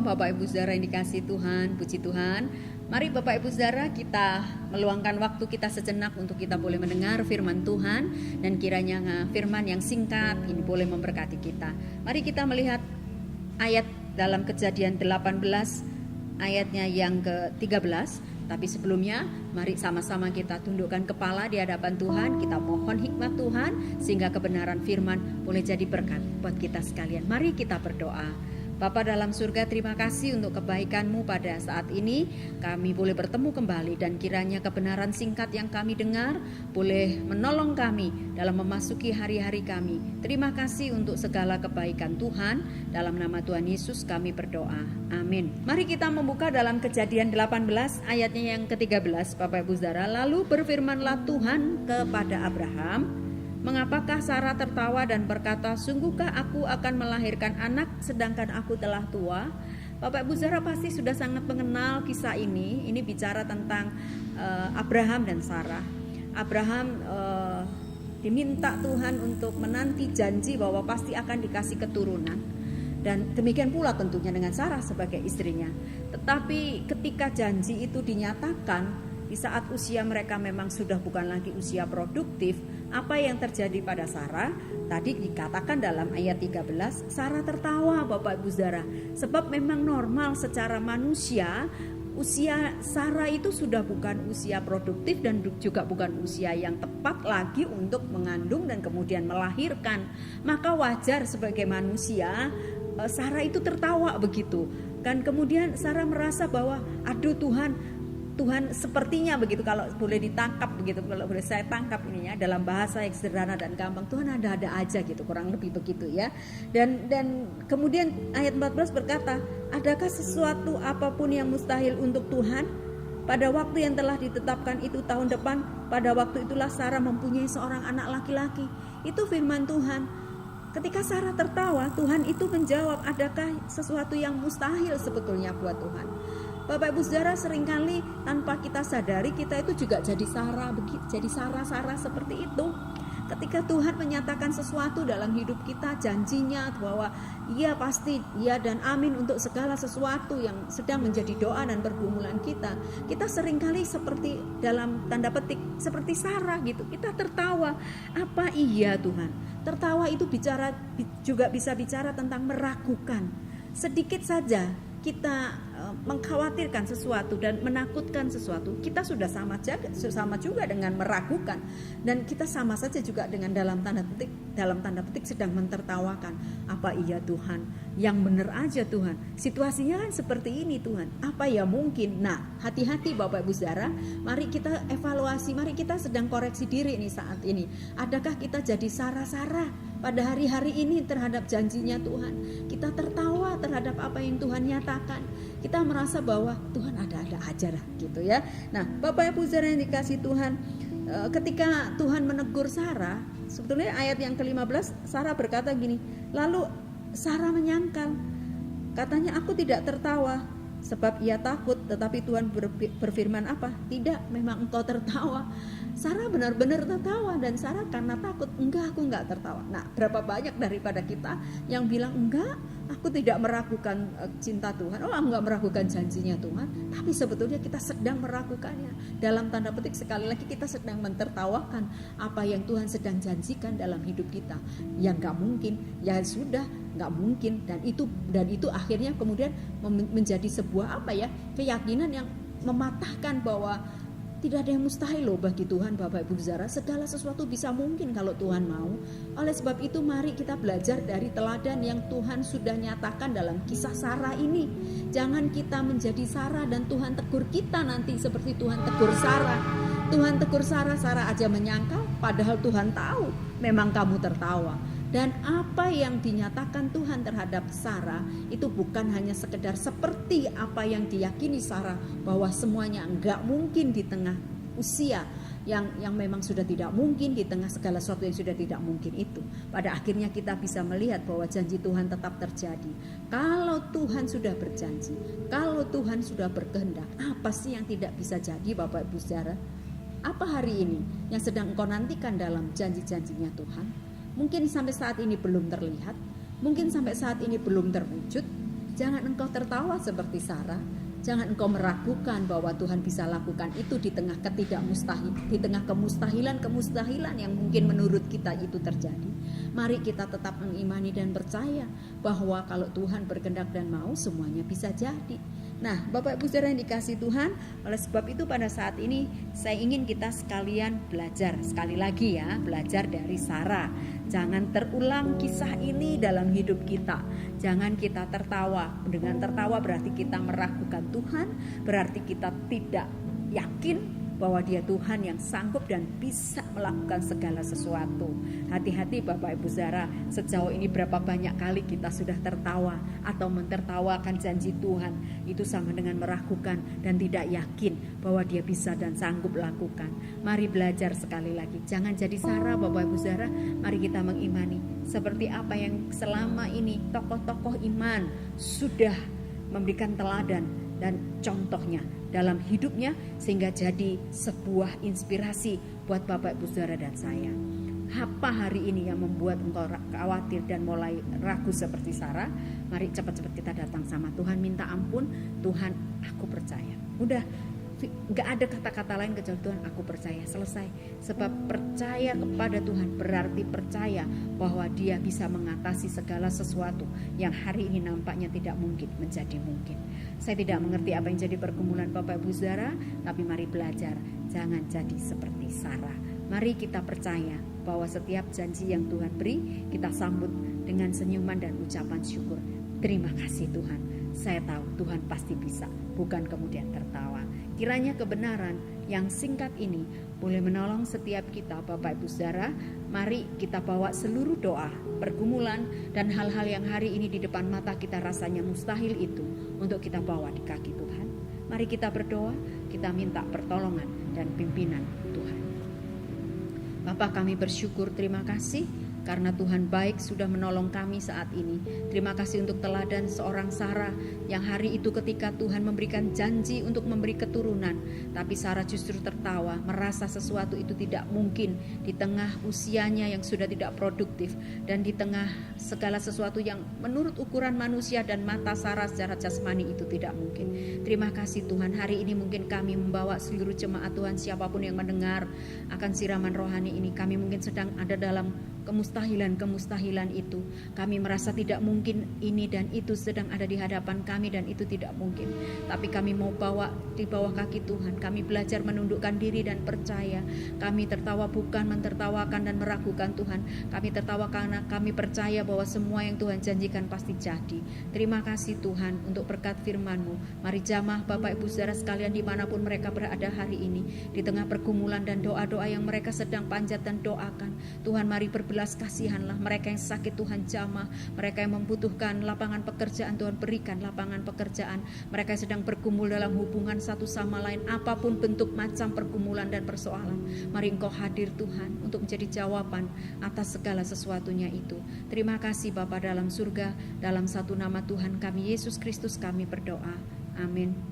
Shalom Bapak Ibu Saudara yang dikasihi Tuhan, puji Tuhan. Mari Bapak Ibu Saudara kita meluangkan waktu kita sejenak untuk kita boleh mendengar firman Tuhan. Dan kiranya firman yang singkat ini boleh memberkati kita. Mari kita melihat ayat dalam Kejadian 18 ayatnya yang ke-13. Tapi sebelumnya mari sama-sama kita tundukkan kepala di hadapan Tuhan. Kita mohon hikmat Tuhan sehingga kebenaran firman boleh jadi berkat buat kita sekalian. Mari kita berdoa. Bapa dalam surga, terima kasih untuk kebaikan-Mu pada saat ini. Kami boleh bertemu kembali dan kiranya kebenaran singkat yang kami dengar boleh menolong kami dalam memasuki hari-hari kami. Terima kasih untuk segala kebaikan Tuhan. Dalam nama Tuhan Yesus kami berdoa. Amin. Mari kita membuka dalam Kejadian 18 ayatnya yang ke-13 Bapak Ibu Saudara. Lalu berfirmanlah Tuhan kepada Abraham, mengapakah Sarah tertawa dan berkata, sungguhkah aku akan melahirkan anak sedangkan aku telah tua? Bapak Ibu Saudara pasti sudah sangat mengenal kisah ini. Ini bicara tentang Abraham dan Sarah. Abraham diminta Tuhan untuk menanti janji bahwa pasti akan dikasih keturunan. Dan demikian pula tentunya dengan Sarah sebagai istrinya. Tetapi ketika janji itu dinyatakan, di saat usia mereka memang sudah bukan lagi usia produktif, apa yang terjadi pada Sarah? Tadi dikatakan dalam ayat 13, Sarah tertawa Bapak Ibu Saudara. Sebab memang normal secara manusia, usia Sarah itu sudah bukan usia produktif dan juga bukan usia yang tepat lagi untuk mengandung dan kemudian melahirkan. Maka wajar sebagai manusia, Sarah itu tertawa begitu. Dan kemudian Sarah merasa bahwa aduh Tuhan sepertinya begitu, kalau boleh ditangkap begitu, kalau boleh saya tangkap ininya dalam bahasa yang sederhana dan gampang, Tuhan ada aja gitu, kurang lebih begitu ya. Dan kemudian ayat 14 berkata, adakah sesuatu apapun yang mustahil untuk Tuhan? Pada waktu yang telah ditetapkan itu tahun depan, pada waktu itulah Sarah mempunyai seorang anak laki-laki. Itu firman Tuhan. Ketika Sarah tertawa, Tuhan itu menjawab, adakah sesuatu yang mustahil sebetulnya buat Tuhan? Bapak Ibu Saudara, seringkali tanpa kita sadari kita itu juga jadi Sarah seperti itu. Ketika Tuhan menyatakan sesuatu dalam hidup kita, janjinya bahwa iya pasti, iya dan amin untuk segala sesuatu yang sedang menjadi doa dan pergumulan kita. Kita seringkali seperti dalam tanda petik seperti Sarah gitu. Kita tertawa, apa iya Tuhan? Tertawa itu juga bisa bicara tentang meragukan. Sedikit saja kita mengkhawatirkan sesuatu dan menakutkan sesuatu, kita sudah sama juga dengan meragukan, dan kita sama saja juga dengan dalam tanda petik sedang mentertawakan. Apa iya Tuhan? Yang benar aja Tuhan. Situasinya kan seperti ini Tuhan. Apa ya mungkin? Nah, hati-hati Bapak Ibu Saudara. Mari kita evaluasi, mari kita sedang koreksi diri ini saat ini. Adakah kita jadi Sarah pada hari-hari ini terhadap janjinya Tuhan? Kita tertawa terhadap apa yang Tuhan nyatakan. Kita merasa bahwa Tuhan ada-ada aja lah gitu ya. Nah, Bapak Ibu Saudara yang dikasih Tuhan, ketika Tuhan menegur Sarah, sebetulnya ayat yang ke-15 Sarah berkata gini, lalu Sarah menyangkal, katanya aku tidak tertawa sebab ia takut, tetapi Tuhan berfirman apa? Tidak, memang engkau tertawa. Sarah benar-benar tertawa, dan Sarah karena takut, aku enggak tertawa. Nah, berapa banyak daripada kita yang bilang enggak, aku tidak meragukan cinta Tuhan, aku enggak meragukan janjinya Tuhan, tapi sebetulnya kita sedang meragukannya. Dalam tanda petik sekali lagi kita sedang mentertawakan apa yang Tuhan sedang janjikan dalam hidup kita. Yang enggak mungkin, ya sudah enggak mungkin, dan itu akhirnya kemudian menjadi sebuah keyakinan yang mematahkan bahwa tidak ada yang mustahil loh bagi Tuhan. Bapak Ibu Saudara, segala sesuatu bisa mungkin kalau Tuhan mau. Oleh sebab itu mari kita belajar dari teladan yang Tuhan sudah nyatakan dalam kisah Sarah ini. Jangan kita menjadi Sarah dan Tuhan tegur kita nanti seperti Tuhan tegur Sarah. Tuhan tegur Sarah aja menyangkal, padahal Tuhan tahu memang kamu tertawa. Dan apa yang dinyatakan Tuhan terhadap Sarah itu bukan hanya sekedar seperti apa yang diyakini Sarah, bahwa semuanya enggak mungkin di tengah usia yang memang sudah tidak mungkin, di tengah segala sesuatu yang sudah tidak mungkin itu. Pada akhirnya kita bisa melihat bahwa janji Tuhan tetap terjadi. Kalau Tuhan sudah berjanji, kalau Tuhan sudah berkehendak, apa sih yang tidak bisa jadi Bapak Ibu Saudara? Apa hari ini yang sedang engkau nantikan dalam janji-janjinya Tuhan? Mungkin sampai saat ini belum terlihat, mungkin sampai saat ini belum terwujud, Jangan engkau tertawa seperti Sarah. Jangan engkau meragukan bahwa Tuhan bisa lakukan itu di tengah di tengah kemustahilan yang mungkin menurut kita itu terjadi. Mari kita tetap mengimani dan percaya bahwa kalau Tuhan berkehendak dan mau, semuanya bisa jadi. Nah, Bapak Ibu Saudara yang dikasihi Tuhan, oleh sebab itu pada saat ini saya ingin kita sekalian belajar, sekali lagi ya, belajar dari Sarah. Jangan terulang kisah ini dalam hidup kita. Jangan kita tertawa. Dengan tertawa berarti kita meragukan Tuhan, berarti kita tidak yakin bahwa Dia Tuhan yang sanggup dan bisa melakukan segala sesuatu. Hati-hati Bapak Ibu Saudara, sejauh ini berapa banyak kali kita sudah tertawa atau mentertawakan janji Tuhan. Itu sama dengan meragukan dan tidak yakin bahwa Dia bisa dan sanggup lakukan. Mari belajar sekali lagi, jangan jadi Sarah Bapak Ibu Saudara. Mari kita mengimani seperti apa yang selama ini tokoh-tokoh iman sudah memberikan teladan dan contohnya dalam hidupnya, sehingga jadi sebuah inspirasi buat Bapak Ibu Saudara dan saya. Apa hari ini yang membuat engkau khawatir dan mulai ragu seperti Sarah? Mari cepat-cepat kita datang sama Tuhan, minta ampun. Tuhan, aku percaya. Udah, gak ada kata-kata lain kecuali Tuhan, aku percaya. Selesai. Sebab percaya kepada Tuhan berarti percaya bahwa Dia bisa mengatasi segala sesuatu yang hari ini nampaknya tidak mungkin menjadi mungkin. Saya tidak mengerti apa yang jadi pergumulan Bapak Ibu Saudara, tapi mari belajar, jangan jadi seperti Sarah. Mari kita percaya bahwa setiap janji yang Tuhan beri, kita sambut dengan senyuman dan ucapan syukur. Terima kasih Tuhan, saya tahu Tuhan pasti bisa, bukan kemudian tertawa. Kiranya kebenaran yang singkat ini boleh menolong setiap kita Bapak Ibu Saudara. Mari kita bawa seluruh doa, pergumulan dan hal-hal yang hari ini di depan mata kita rasanya mustahil itu untuk kita bawa di kaki Tuhan. Mari kita berdoa, kita minta pertolongan dan pimpinan Tuhan. Bapa, kami bersyukur, terima kasih karena Tuhan baik sudah menolong kami saat ini. Terima kasih untuk teladan seorang Sarah yang hari itu ketika Tuhan memberikan janji untuk memberi keturunan, tapi Sarah justru tertawa, merasa sesuatu itu tidak mungkin di tengah usianya yang sudah tidak produktif dan di tengah segala sesuatu yang menurut ukuran manusia dan mata Sarah secara jasmani itu tidak mungkin. Terima kasih Tuhan, hari ini mungkin kami membawa seluruh jemaat Tuhan, siapapun yang mendengar akan siraman rohani ini, kami mungkin sedang ada dalam kemustahilan itu. Kami merasa tidak mungkin ini dan itu sedang ada di hadapan kami dan itu tidak mungkin. Tapi kami mau bawa di bawah kaki Tuhan. Kami belajar menundukkan diri dan percaya. Kami tertawa bukan mentertawakan dan meragukan Tuhan. Kami tertawa karena kami percaya bahwa semua yang Tuhan janjikan pasti jadi. Terima kasih Tuhan untuk berkat firman-Mu. Mari jamaah Bapak Ibu Saudara sekalian dimanapun mereka berada hari ini, di tengah pergumulan dan doa-doa yang mereka sedang panjat dan doakan, Tuhan mari berbelas kasihanlah mereka yang sakit, Tuhan jamah, mereka yang membutuhkan lapangan pekerjaan, Tuhan berikan lapangan pekerjaan, mereka yang sedang bergumul dalam hubungan satu sama lain, apapun bentuk macam pergumulan dan persoalan, mari Engkau hadir Tuhan untuk menjadi jawaban atas segala sesuatunya itu. Terima kasih Bapa dalam surga, dalam satu nama Tuhan kami Yesus Kristus kami berdoa, amin.